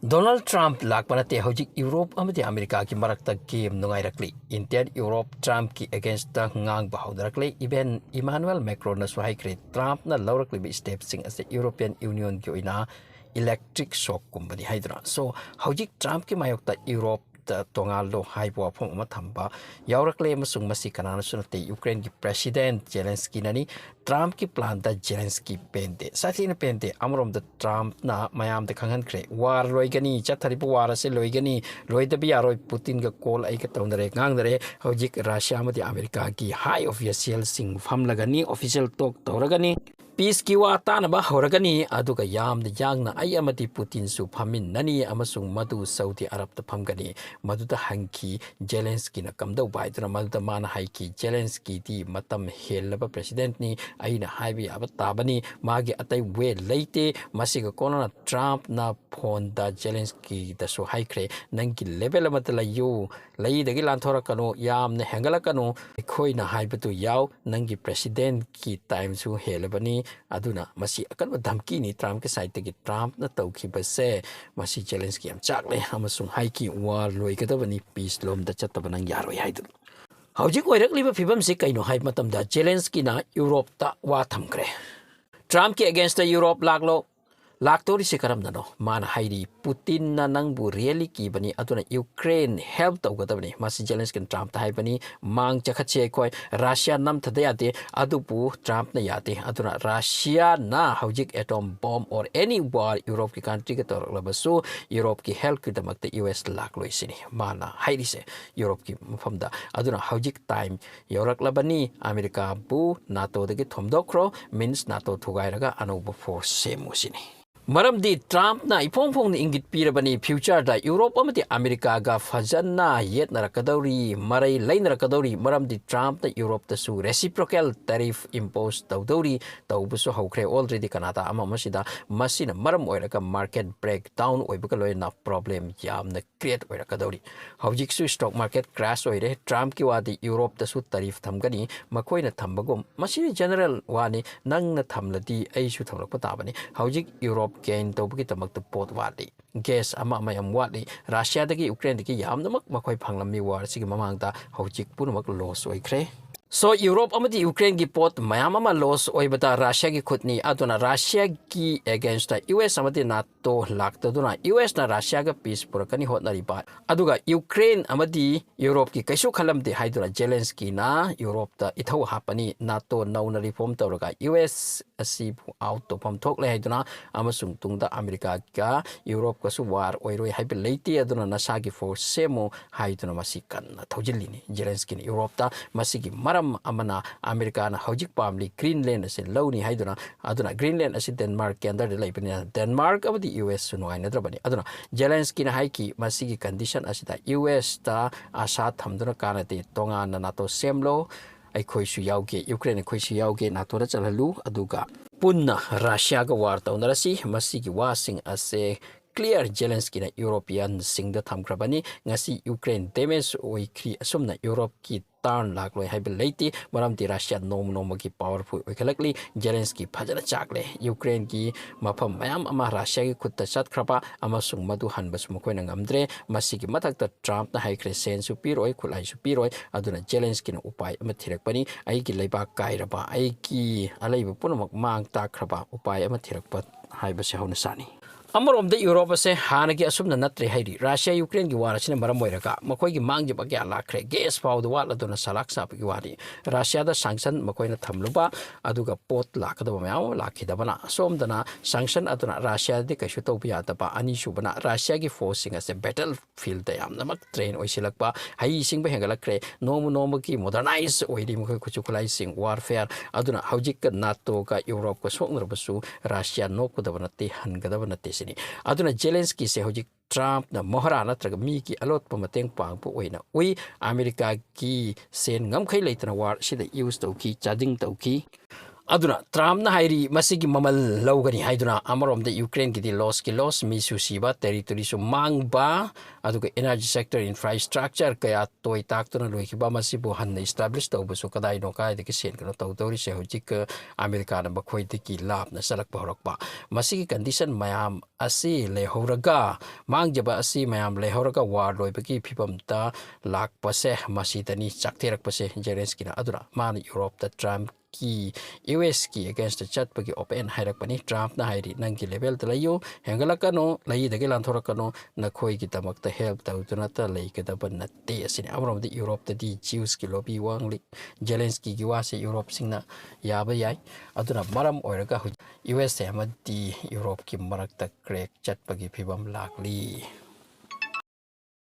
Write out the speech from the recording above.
Donald Trump lakpanate hojik Urope amati America ki marakta game nungairakli. Instead Urope Trump ki against the ngang bahaudarakli. Even Emmanuel Macron na Haikhre Trump na laurakli bi steps sing as the European Union ki oina electric shock kumbani haidra. So hojik Trump ki mayokta Europe tongallo haibo phom ama thamba yaurakle amasung masi kanana sunate Ukraine ki president Zelensky nani Trump ki plan da Zelensky pente sathina pente amrom da Trump na mayam da khangan kre war loigani chathari bu war se loigani loidabi yaroi Putin ga call ai ka tawndare ngangdare hojik Russia amati America ki high official sing famlagani official talk tawragani peace ki wa tanaba horagani aduga yam da yangna ai amati Putin su phamin nani amasung madu Saudi Arab ta phamgani maduda hanki Zelensky na kamdau baidra maduda mana haiki Zelensky di matam helaba president ni aina haibi abatabani magi atai we leite masiga konona Trump na phone da Zelensky da so haikre nangi level amatala yu lai dagi lanthora kanu yam na hengala kanu khoi na haibatu yaw nangi president ki time su helabani aduna masi akan dhamki ni Trump ke side ki Trump na tauki base masi Zelensky am chakle amasung haiki war loi kadabani peace lom da chatabanang yaroi haidu hojik oirakliba phibam se kaino hai matam da Zelensky na Europe ta wa thamkre Trump ki against the Europe laktori se karam nano mana hairi Putin na nangbu really ki bani atuna Ukraine help to gadabani masi Zelensky Trump ta haibani mang chakhache koi Russia nam thadayate adupu Trump na yate atuna Russia na hojik atom bomb or any war Europe ki country ka tor labasu Europe ki help ki damakte US lakloi sini mana hairi se Europe ki mafamda aduna hojik time yorak labani America bu NATO dagi thomdokro means NATO thugairaga anoba force semu sini Maramdi Trump na ipong ni ingit pirabani future da Europe amati America ga fazana yet narakadauri maray lay narakadauri maramdi Trump na Europe ta su reciprocal tariff impose tawdauri tawbuso hawkre already kanata ama masida masina maram oiraka market breakdown oibakaloy na problem yam na create oirakadauri hawjik su stock market crash oire Trump ki wadi Europe ta su tariff thamgani makoi na thambagum masini general wani nang na thamladi ai su thamlak patabani hawjik Europe gain tobki tamak to pot wadi gas ama mayam wadi Russia dagi Ukraine dagi yam namak makhoi phanglammi war sigi mamangta hojik punamak loss oikre so Europe amati Ukraine gi pot mayam ama loss oibata Russia gi khutni aduna Russia gi against the US amati NATO lakta duna US na Russia ga peace purakani hotnari ba aduga Ukraine amati Europe gi kaisu khalamde haidura Zelensky na Europe ta ithau hapani NATO nauna reform tawraga US asi out to pam thok le haiduna amasung tungda America ga Europe ka su war oiroi haibe leiti aduna nasagi force semo haiduna masikan na thojilini Zelensky ni Europe ta masigi maram amana America na hojik pamli Greenland ase lawni haiduna aduna Greenland ase Denmark ke under de laipani Denmark abadi US sunwai nadrabani aduna Zelensky na haiki masigi condition asida US ta asa thamduna kanate tonga na NATO semlo ai su yauge Ukraine su yauge NATO da chalalu aduga punna Russia ga war tawnarasi masigi wasing ase clear Zelensky na European singda thamkrabani ngasi Ukraine damage oikri asumna Europe ki turn lakloi haibil leiti maramti Russia nom ki powerful oikalakli Zelensky phajana chakle Ukraine ki mafam mayam ama Russia ki khutta chatkrapa amasung madu hanbas mukoi ngamdre masigi mathakta Trump na Haikhre sen supiroi khulai supiroi aduna Zelensky na upai ama thirakpani aigi leiba kairaba aigi alaiba punamak mang takraba upai ama thirakpa haibase hauna sani Amarom the Europe se hanagi asumna natre hairi Russia Ukraine gi war sina maram moiraka makoi gi mangje bagya lakre gas power the wala dona salak sap gi wari Russia da sanction makoi na thamluba aduga pot lakada mayam lakhidabana somdana sanction aduna Russia de kaishu tawbiya taba ani subana Russia gi forcing as a battlefield yam namak train oisilakpa hai singba hengalakre nomu ki modernize oidi makoi kuchukulai sing warfare aduna hawjik NATO ka Europe ko soknarbasu Russia no kudabana te hangadabana te aduna Zelensky se hojik Trump na mohara natraga mi ki alot pamateng pangpu oina ui America ki sen ngam khai leitana war sida use tauki charging tauki aduna Trump na hairi masigi mamal lawgani haiduna amarom de Ukraine gidi loss ki loss mi susiba territory su mangba aduga energy sector infrastructure kaya toy taktuna loikiba masibu hanna establish tawbu su kadai no kai de sen kano tawtori se hojik America na bakhoi de ki lab na salak bahorokba masigi condition mayam asi le horaga mangjaba asi mayam le horaga war loibaki phibam ta lak pase masidani chakterak pase Zelensky na aduna man Europe ta Trump ki US ki against the chat pagi open hairak pani Trump na hairi nangki level ta layo hengalakano lai dagi lanthorakano na khoi ki tamak ta help ta utuna ta lai ka da ban na te asini amrom di Europe ta di Jews ki lobby wangli Zelensky ki wase Europe singna yaba yai aduna maram oiraga US amadi Europe ki marakta crack chat pagi phibam lakli